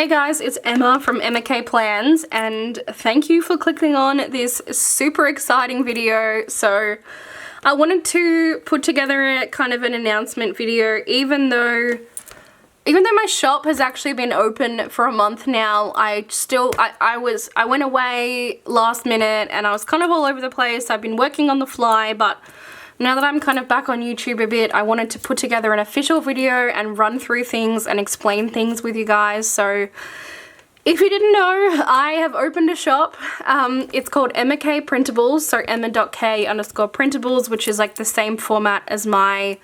Hey guys, it's Emma from Emma K Plans, and thank you for clicking on this super exciting video. So I wanted to put together a kind of an announcement video, even though my shop has actually been open for a month now. I went away last minute and I was kind of all over the place. I've been working on the fly, but now that I'm kind of back on YouTube a bit, I wanted to put together an official video and run through things and explain things with you guys. So if you didn't know, I have opened a shop. It's called Emma K Printables, so Emma.K_printables, which is like the same format as my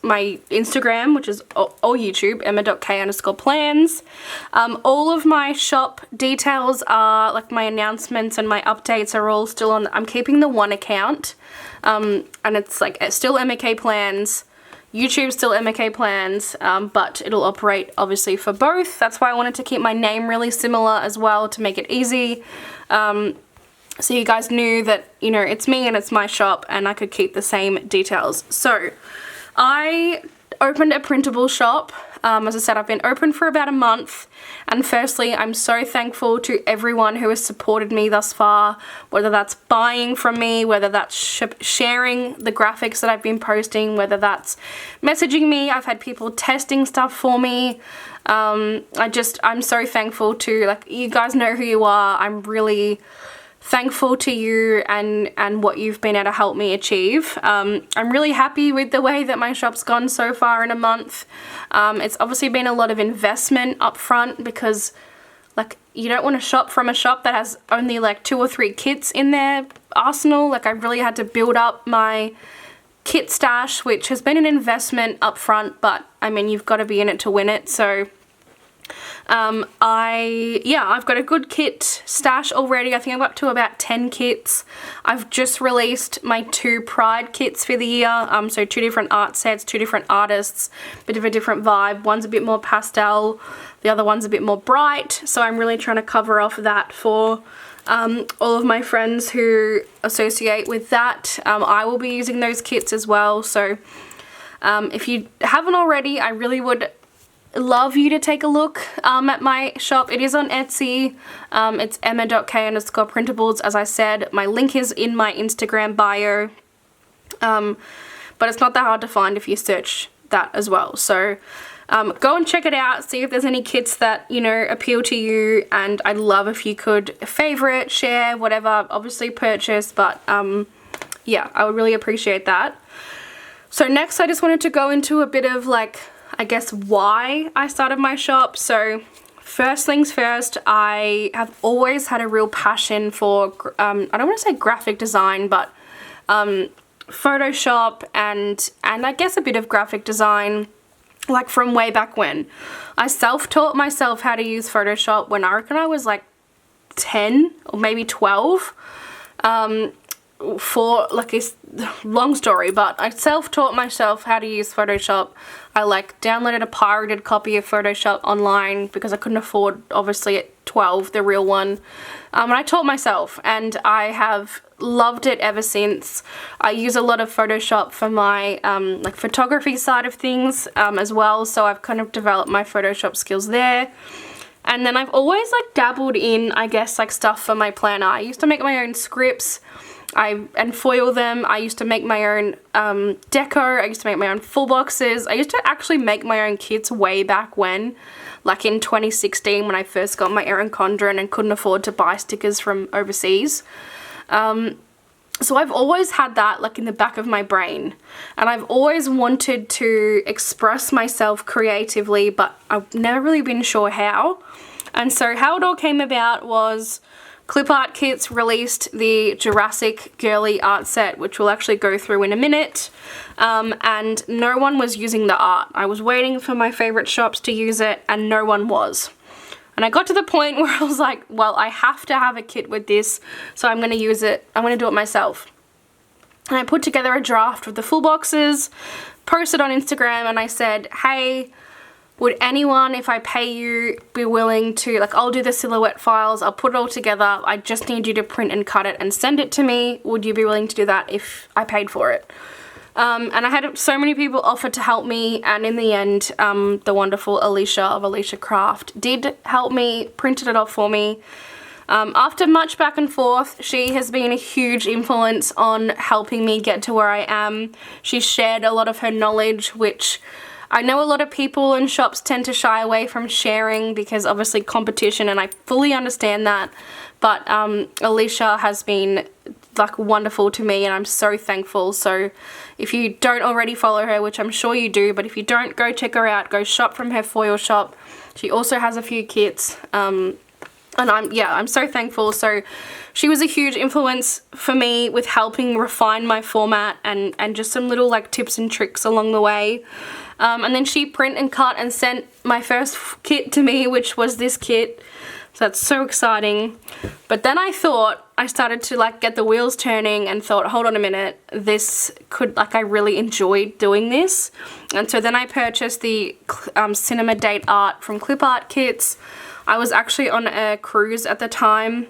my Instagram, which is or YouTube, Emma.K_plans. All of my shop details are, like my announcements and my updates are all still on, I'm keeping the one account, and it's like still Emma K Plans, YouTube still Emma K Plans, but it'll operate obviously for both. That's why I wanted to keep my name really similar as well, to make it easy. So you guys knew that, you know, it's me and it's my shop and I could keep the same details. So I opened a printable shop. As I said, I've been open for about a month, and firstly, I'm so thankful to everyone who has supported me thus far, whether that's buying from me, whether that's sharing the graphics that I've been posting, whether that's messaging me. I've had people testing stuff for me. I'm so thankful to, like, you guys know who you are. I'm really thankful to you and what you've been able to help me achieve. I'm really happy with the way that my shop's gone so far in a month. It's obviously been a lot of investment up front, because like, you don't want to shop from a shop that has only like 2 or 3 kits in their arsenal. Like, I really had to build up my kit stash, which has been an investment up front, but I mean, you've got to be in it to win it. So I've got a good kit stash already. I think I'm up to about 10 kits. I've just released my 2 Pride kits for the year. So 2 different art sets, 2 different artists, bit of a different vibe. One's a bit more pastel, the other one's a bit more bright. So I'm really trying to cover off that for all of my friends who associate with that. I will be using those kits as well. So if you haven't already, I really would love you to take a look at my shop. It is on Etsy. It's Emma.K_printables. As I said, my link is in my Instagram bio, but it's not that hard to find if you search that as well. So go and check it out, see if there's any kits that, you know, appeal to you, and I'd love if you could favorite, share, whatever, obviously purchase, but yeah, I would really appreciate that. So next, I just wanted to go into a bit of, like, I guess why I started my shop. So first things first, I have always had a real passion for, I don't want to say graphic design, but Photoshop and I guess a bit of graphic design, like from way back when. I self-taught myself how to use Photoshop when I reckon I was like 10 or maybe 12. For like a long story, but I self-taught myself how to use Photoshop. I like downloaded a pirated copy of Photoshop online because I couldn't afford, obviously at 12, the real one. And I taught myself, and I have loved it ever since. I use a lot of Photoshop for my like photography side of things as well, so I've kind of developed my Photoshop skills there. And then I've always like dabbled in, I guess, like stuff for my planner. I used to make my own scripts and foil them. I used to make my own deco. I used to make my own full boxes. I used to actually make my own kits way back when, like in 2016 when I first got my Erin Condren and couldn't afford to buy stickers from overseas. So I've always had that like in the back of my brain, and I've always wanted to express myself creatively, but I've never really been sure how. And so how it all came about was Clip Art Kits released the Jurassic Girly art set, which we'll actually go through in a minute, and no one was using the art. I was waiting for my favorite shops to use it, and no one was. And I got to the point where I was like, well, I have to have a kit with this, so I'm going to use it. I'm going to do it myself. And I put together a draft of the full boxes, posted on Instagram, and I said, hey, would anyone, if I pay you, be willing to, like, I'll do the silhouette files, I'll put it all together, I just need you to print and cut it and send it to me. Would you be willing to do that if I paid for it? And I had so many people offer to help me, and in the end, the wonderful Alicia of Alicia Craft did help me, printed it off for me. After much back and forth, she has been a huge influence on helping me get to where I am. She's shared a lot of her knowledge, which I know a lot of people in shops tend to shy away from sharing because obviously competition, and I fully understand that. But Alicia has been like wonderful to me, and I'm so thankful. So if you don't already follow her, which I'm sure you do, but if you don't, go check her out. Go shop from her foil shop. She also has a few kits. And I'm so thankful. So she was a huge influence for me with helping refine my format and just some little like tips and tricks along the way. And then she print and cut and sent my first kit to me, which was this kit. So that's so exciting. But then I started to like get the wheels turning and thought, hold on a minute, I really enjoyed doing this. And so then I purchased the cinema date art from Clip Art Kits. I was actually on a cruise at the time.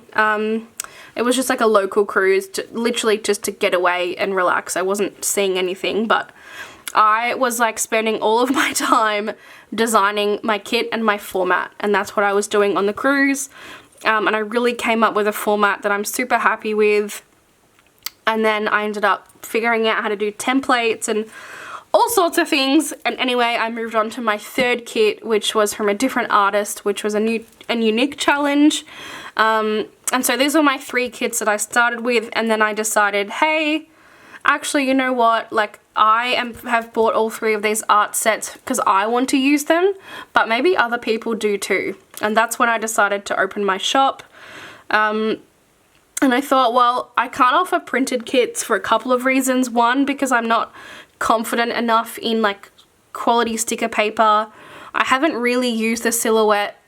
It was just like a local cruise, literally just to get away and relax. I wasn't seeing anything, but I was like spending all of my time designing my kit and my format, and that's what I was doing on the cruise. And I really came up with a format that I'm super happy with. And then I ended up figuring out how to do templates and all sorts of things. And anyway, I moved on to my third kit, which was from a different artist, which was a unique challenge. And so these were my 3 kits that I started with, and then I decided, hey, actually, you know what, like have bought all 3 of these art sets because I want to use them, but maybe other people do too. And that's when I decided to open my shop. And I thought, well, I can't offer printed kits for a couple of reasons. One, because I'm not confident enough in like quality sticker paper. I haven't really used the silhouette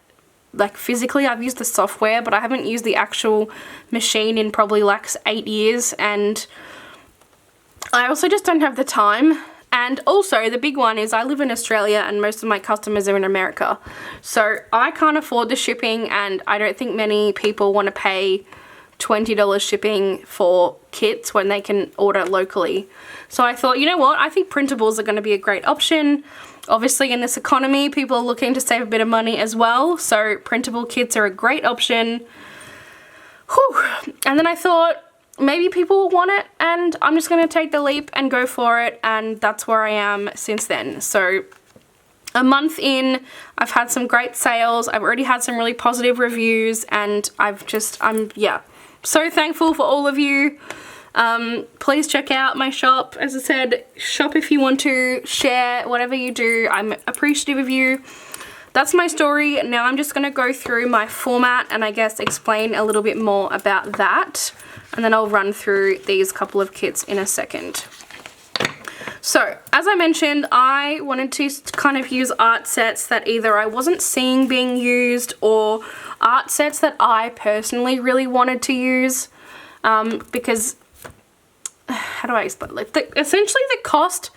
like physically. I've used the software, but I haven't used the actual machine in probably like 8 years, and I also just don't have the time. And also the big one is I live in Australia and most of my customers are in America, so I can't afford the shipping, and I don't think many people want to pay $20 shipping for kits when they can order locally. So I thought, you know what, I think printables are going to be a great option. Obviously in this economy, people are looking to save a bit of money as well, so printable kits are a great option. Whew. And then I thought, maybe people will want it, and I'm just going to take the leap and go for it, and that's where I am since then. So a month in, I've had some great sales. I've already had some really positive reviews, and I'm so thankful for all of you. Please check out my shop. As I said, shop if you want to, share, whatever you do. I'm appreciative of you. That's my story. Now I'm just going to go through my format and I guess explain a little bit more about that. And then I'll run through these couple of kits in a second. So, as I mentioned, I wanted to kind of use art sets that either I wasn't seeing being used or art sets that I personally really wanted to use, because, how do I explain? Like, essentially the cost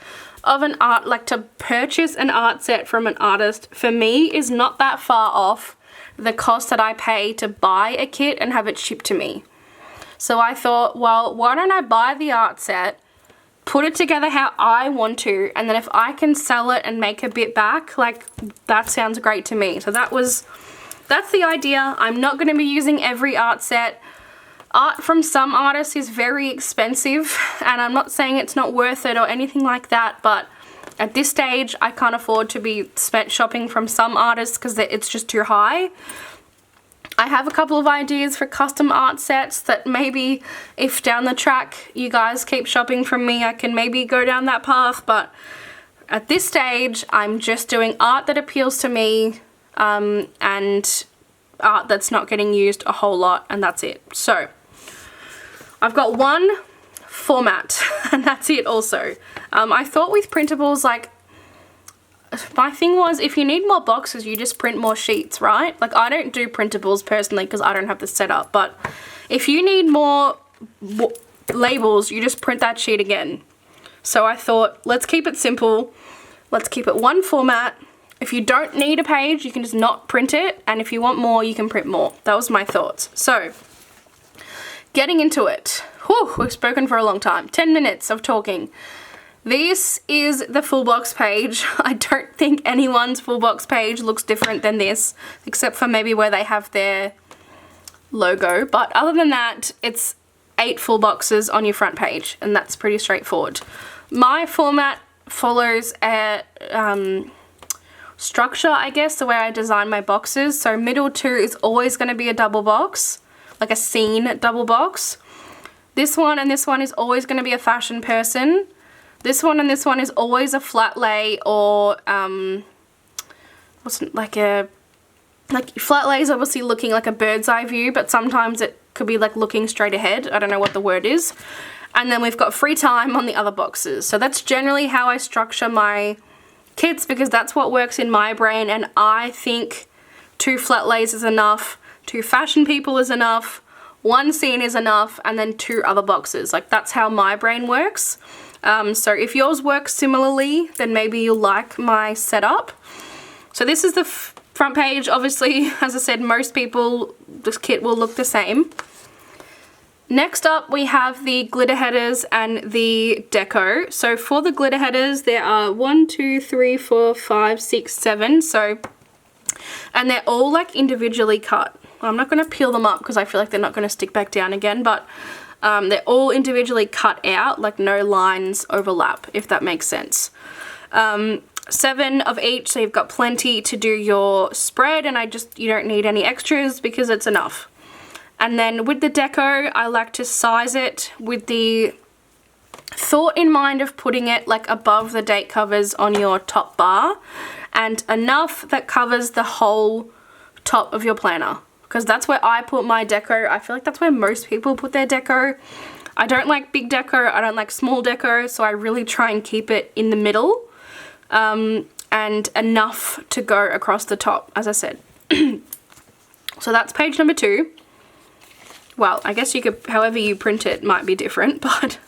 of an art, like to purchase an art set from an artist, for me is not that far off the cost that I pay to buy a kit and have it shipped to me. So I thought, well, why don't I buy the art set, put it together how I want to, and then if I can sell it and make a bit back, like, that sounds great to me. So that's the idea. I'm not going to be using every art set. Art from some artists is very expensive, and I'm not saying it's not worth it or anything like that, but at this stage I can't afford to be shopping from some artists because it's just too high. I have a couple of ideas for custom art sets that maybe if down the track you guys keep shopping from me, I can maybe go down that path, but at this stage I'm just doing art that appeals to me, and art that's not getting used a whole lot, and that's it. So I've got one format and that's it also. I thought with printables, like, my thing was, if you need more boxes, you just print more sheets, right? Like, I don't do printables personally because I don't have the setup, but if you need more labels, you just print that sheet again. So I thought, let's keep it simple. Let's keep it one format. If you don't need a page, you can just not print it, and if you want more, you can print more. That was my thoughts. So, getting into it. Whew, we've spoken for a long time. 10 minutes of talking. This is the full box page. I don't think anyone's full box page looks different than this, except for maybe where they have their logo. But other than that, it's 8 full boxes on your front page, and that's pretty straightforward. My format follows a structure, I guess, the way I design my boxes. So middle 2 is always going to be a double box, like a scene double box. This one and this one is always going to be a fashion person. This one and this one is always a flat lay, or flat lay is obviously looking like a bird's eye view, but sometimes it could be like looking straight ahead. I don't know what the word is. And then we've got free time on the other boxes. So that's generally how I structure my kits, because that's what works in my brain, and I think 2 flat lays is enough, 2 fashion people is enough, 1 scene is enough, and then 2 other boxes. Like, that's how my brain works. So if yours works similarly, then maybe you'll like my setup. So this is the front page. Obviously, as I said, most people, this kit will look the same. Next up, we have the glitter headers and the deco. So for the glitter headers, there are 1, 2, 3, 4, 5, 6, 7. And they're all like individually cut. I'm not going to peel them up because I feel like they're not going to stick back down again, but they're all individually cut out, like no lines overlap, if that makes sense. 7 of each, so you've got plenty to do your spread, and you don't need any extras because it's enough. And then with the deco, I like to size it with the thought in mind of putting it like above the date covers on your top bar, and enough that covers the whole top of your planner, because that's where I put my deco. I feel like that's where most people put their deco. I don't like big deco, I don't like small deco, so I really try and keep it in the middle, and enough to go across the top, as I said. So that's page number 2. Well, I guess you could, however you print it might be different, but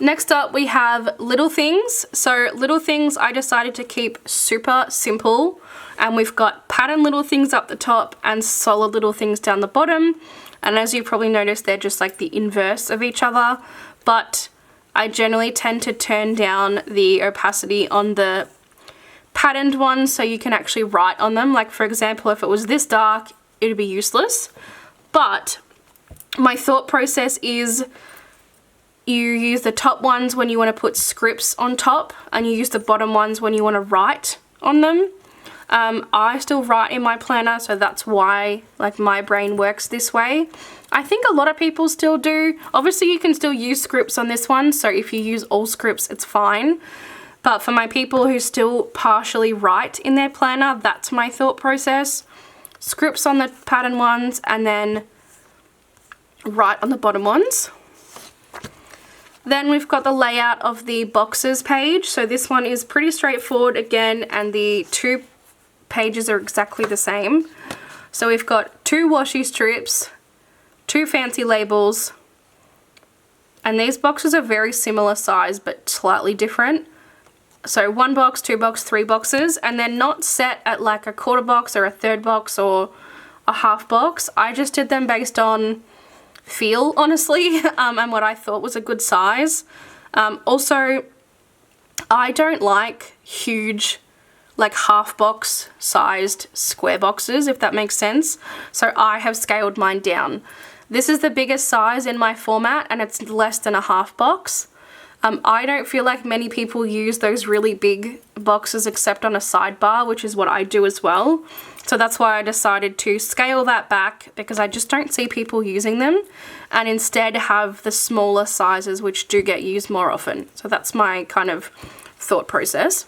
next up we have little things. So little things I decided to keep super simple, and we've got pattern little things up the top and solid little things down the bottom. And as you probably noticed, they're just like the inverse of each other, but I generally tend to turn down the opacity on the patterned ones so you can actually write on them. Like for example, if it was this dark, it would be useless. But my thought process is you use the top ones when you want to put scripts on top, and you use the bottom ones when you want to write on them. I still write in my planner, so that's why like my brain works this way. I think a lot of people still do. Obviously you can still use scripts on this one, so if you use all scripts it's fine. But for my people who still partially write in their planner, that's my thought process. Scripts on the pattern ones and then write on the bottom ones. Then we've got the layout of the boxes page. So this one is pretty straightforward again, and the 2 pages are exactly the same. So we've got 2 washi strips, 2 fancy labels, and these boxes are very similar size but slightly different. So 1 box, 2 box, 3 boxes, and they're not set at like a quarter box or a third box or a half box. I just did them based on feel, honestly, and what I thought was a good size. Also, I don't like huge like half box sized square boxes, if that makes sense. So I have scaled mine down. This is the biggest size in my format, and it's less than a half box. I don't feel like many people use those really big boxes except on a sidebar, which is what I do as well. So that's why I decided to scale that back, because I just don't see people using them, and instead have the smaller sizes which do get used more often. So that's my kind of thought process.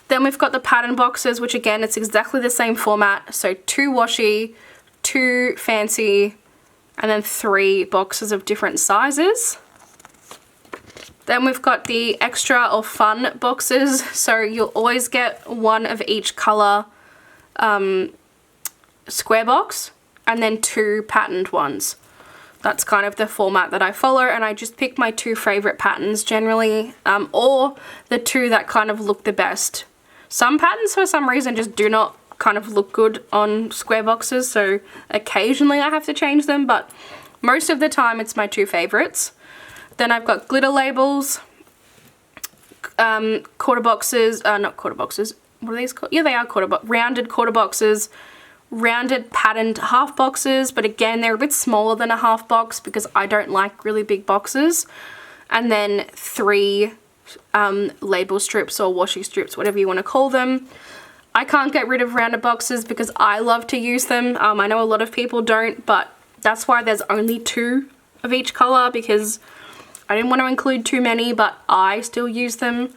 Then we've got the pattern boxes, which again, it's exactly the same format. So 2 washi, 2 fancy, and then 3 boxes of different sizes. Then we've got the extra or fun boxes. So you'll always get 1 of each color square box, and then 2 patterned ones. That's kind of the format that I follow, and I just pick my 2 favorite patterns generally, or the 2 that kind of look the best. Some patterns for some reason just do not kind of look good on square boxes, so occasionally I have to change them, but most of the time it's my 2 favorites. Then I've got glitter labels, quarter boxes, not quarter boxes, what are these called? Yeah, they are rounded quarter boxes, rounded patterned half boxes, but again, they're a bit smaller than a half box because I don't like really big boxes. And then 3 label strips or washi strips, whatever you want to call them. I can't get rid of rounded boxes because I love to use them. I know a lot of people don't, but that's why there's only 2 of each color, because I didn't want to include too many, but I still use them.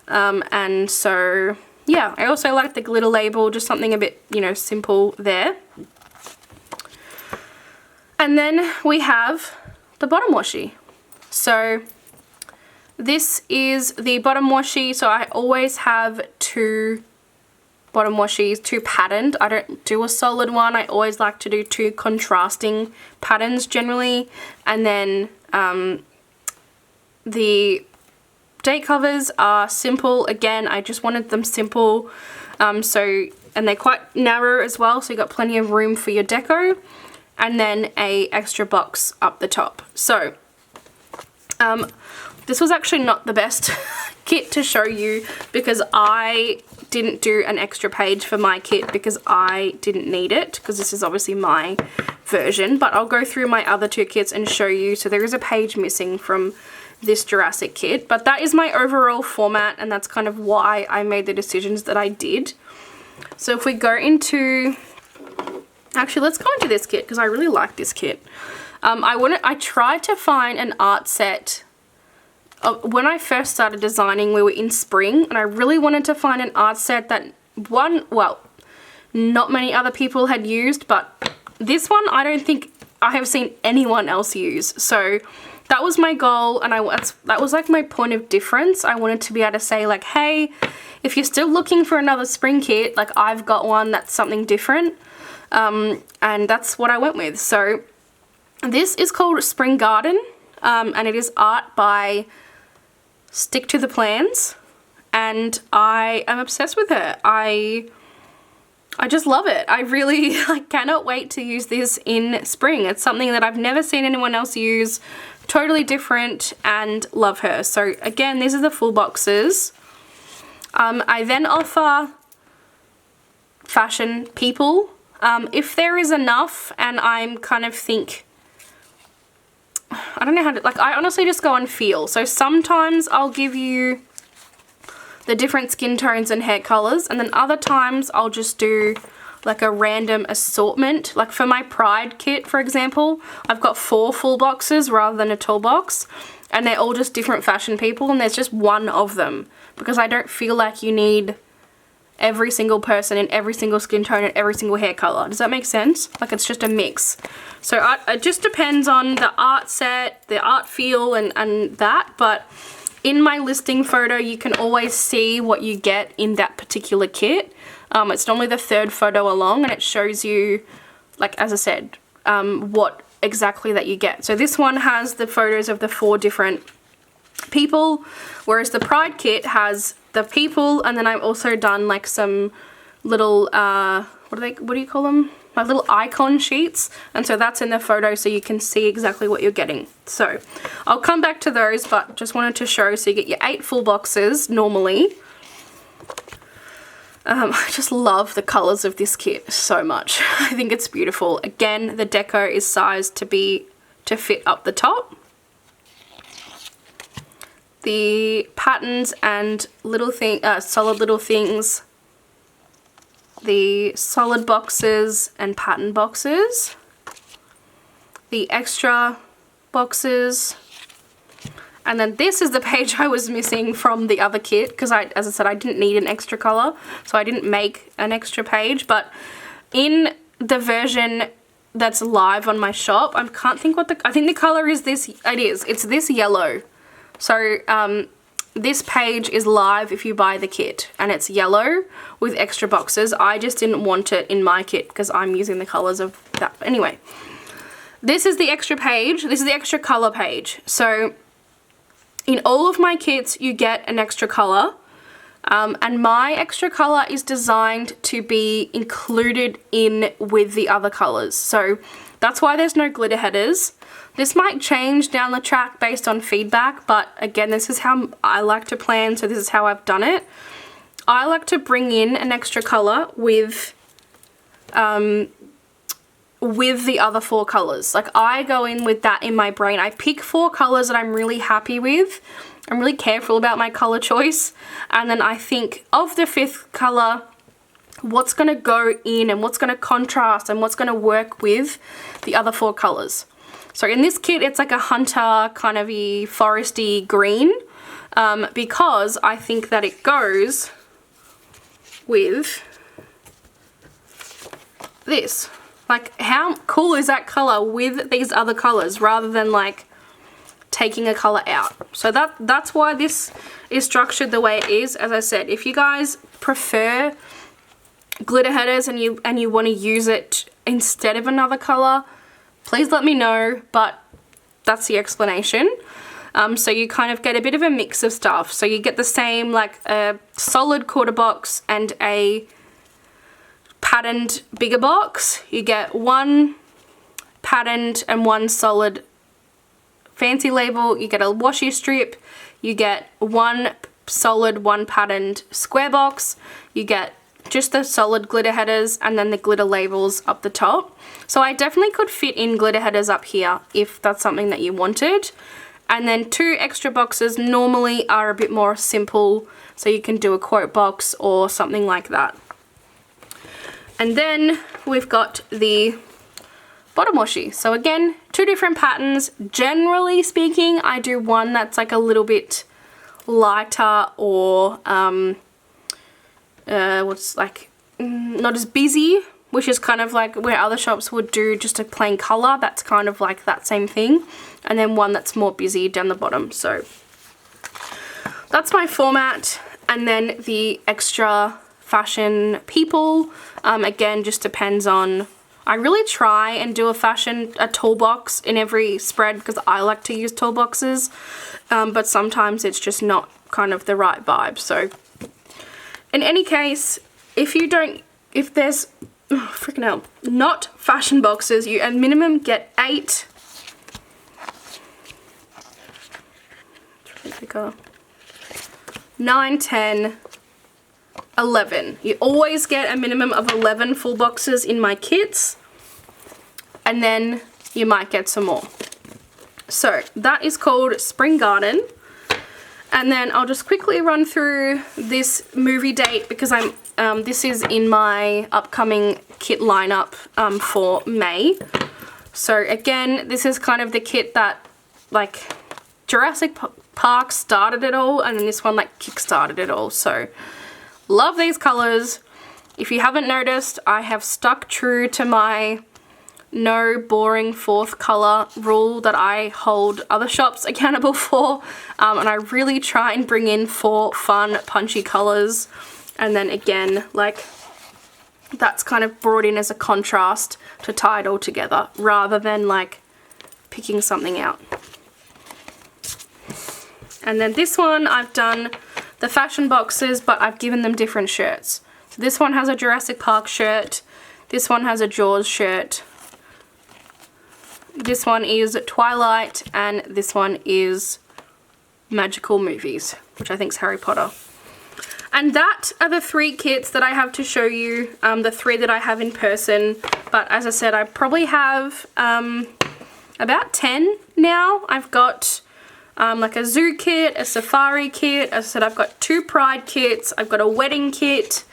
And so, yeah, I also like the glitter label, just something a bit, you know, simple there. And then we have the bottom washi. So this is the bottom washi. So I always have 2 bottom washis, 2 patterned. I don't do a solid one. I always like to do 2 contrasting patterns generally. And then the date covers are simple. Again, I just wanted them simple. And they're quite narrow as well, so you got plenty of room for your deco. And then a extra box up the top. So this was actually not the best kit to show you because I didn't do an extra page for my kit because I didn't need it, because this is obviously my version, but I'll go through my other 2 kits and show you. So there is a page missing from this Jurassic kit, but that is my overall format, and that's kind of why I made the decisions that I did. So if we go into, actually let's go into this kit because I really like this kit. I tried to find an art set. When I first started designing, we were in spring, and I really wanted to find an art set that not many other people had used, but this one I don't think I have seen anyone else use. So that was my goal, and that was like my point of difference. I wanted to be able to say like, hey, if you're still looking for another spring kit, like I've got one that's something different, and that's what I went with. So this is called Spring Garden, and it is art by Stick to the Plans, and I am obsessed with her. I just love it. I really cannot wait to use this in spring. It's something that I've never seen anyone else use, totally different, and love her. So again, these are the full boxes. I then offer fashion people. If there is enough and I'm kind of think, I don't know how to, I honestly just go on feel. So sometimes I'll give you the different skin tones and hair colors, and then other times I'll just do like a random assortment. Like for my Pride kit, for example, I've got 4 full boxes rather than a tall box, and they're all just different fashion people, and there's just one of them because I don't feel like you need every single person in every single skin tone and every single hair color. Does that make sense? Like it's just a mix. So it just depends on the art set, the art feel, and that. But in my listing photo, you can always see what you get in that particular kit. It's normally the 3rd photo along, and it shows you, like as I said, what exactly that you get. So this one has the photos of the 4 different people, whereas the Pride kit has the people, and then I've also done like some little what do you call them, like little icon sheets, and so that's in the photo so you can see exactly what you're getting. So I'll come back to those, but just wanted to show. So you get your 8 full boxes normally. I just love the colors of this kit so much. I think it's beautiful. Again, the deco is sized to fit up the top. The patterns and solid little things, the solid boxes and pattern boxes, the extra boxes, and then this is the page I was missing from the other kit because as I said, I didn't need an extra color, so I didn't make an extra page. But in the version that's live on my shop, I can't think I think the color is this. It's this yellow. So this page is live if you buy the kit, and it's yellow with extra boxes. I just didn't want it in my kit because I'm using the colors of that. Anyway, this is the extra page. This is the extra color page. So in all of my kits, you get an extra color, and my extra color is designed to be included in with the other colors. So That's why there's no glitter headers. This might change down the track based on feedback, but again, this is how I like to plan, so this is how I've done it. I like to bring in an extra colour with the other 4 colours. Like, I go in with that in my brain. I pick 4 colours that I'm really happy with. I'm really careful about my colour choice. And then I think of the 5th colour, what's going to go in and what's going to contrast and what's going to work with the other 4 colours. So in this kit, it's like a hunter kind of a foresty green, because I think that it goes with this. Like, how cool is that colour with these other colours rather than like taking a colour out? So that's why this is structured the way it is. As I said, if you guys prefer glitter headers and you want to use it instead of another colour, please let me know, but that's the explanation. So you kind of get a bit of a mix of stuff. So you get the same, like a solid quarter box and a patterned bigger box. You get 1 patterned and 1 solid fancy label. You get a washi strip. You get 1 solid, 1 patterned square box. You get just the solid glitter headers and then the glitter labels up the top. So I definitely could fit in glitter headers up here if that's something that you wanted. And then 2 extra boxes normally are a bit more simple, so you can do a quote box or something like that. And then we've got the bottom washi. So again, 2 different patterns. Generally speaking, I do one that's like a little bit lighter or what's like not as busy, which is kind of like where other shops would do just a plain color. That's kind of like that same thing. And then one that's more busy down the bottom. So that's my format. And then the extra fashion people, again, just depends on, I really try and do a toolbox in every spread because I like to use toolboxes, but sometimes it's just not kind of the right vibe. So in any case, if there's, oh, freaking hell, not fashion boxes, you at minimum get 8. 9, 10, 11. You always get a minimum of 11 full boxes in my kits, and then you might get some more. So that is called Spring Garden. And then I'll just quickly run through this movie date because this is in my upcoming kit lineup for May. So again, this is kind of the kit that like Jurassic Park started it all, and then this one like kick-started it all. So love these colors. If you haven't noticed, I have stuck true to my no boring 4th color rule that I hold other shops accountable for, and I really try and bring in 4 fun punchy colors, and then again like that's kind of brought in as a contrast to tie it all together rather than like picking something out. And then this one I've done the fashion boxes, but I've given them different shirts. So this one has a Jurassic Park shirt, this one has a Jaws shirt, this one is Twilight, and this one is Magical Movies, which I think is Harry Potter. And that are the 3 kits that I have to show you, the 3 that I have in person. But as I said, I probably have about 10 now. I've got like a zoo kit, a safari kit. As I said, I've got 2 pride kits. I've got a wedding kit.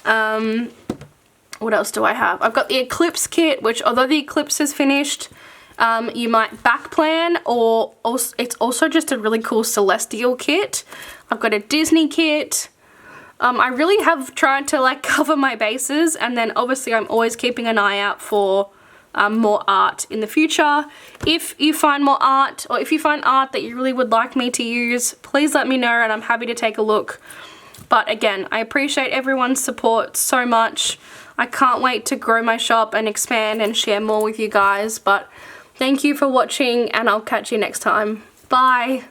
What else do I have? I've got the eclipse kit, which although the eclipse is finished, you might back plan, or also, it's also just a really cool celestial kit. I've got a Disney kit. I really have tried to like cover my bases, and then obviously I'm always keeping an eye out for more art in the future. If you find more art, or if you find art that you really would like me to use, please let me know and I'm happy to take a look. But again, I appreciate everyone's support so much. I can't wait to grow my shop and expand and share more with you guys. But thank you for watching, and I'll catch you next time. Bye!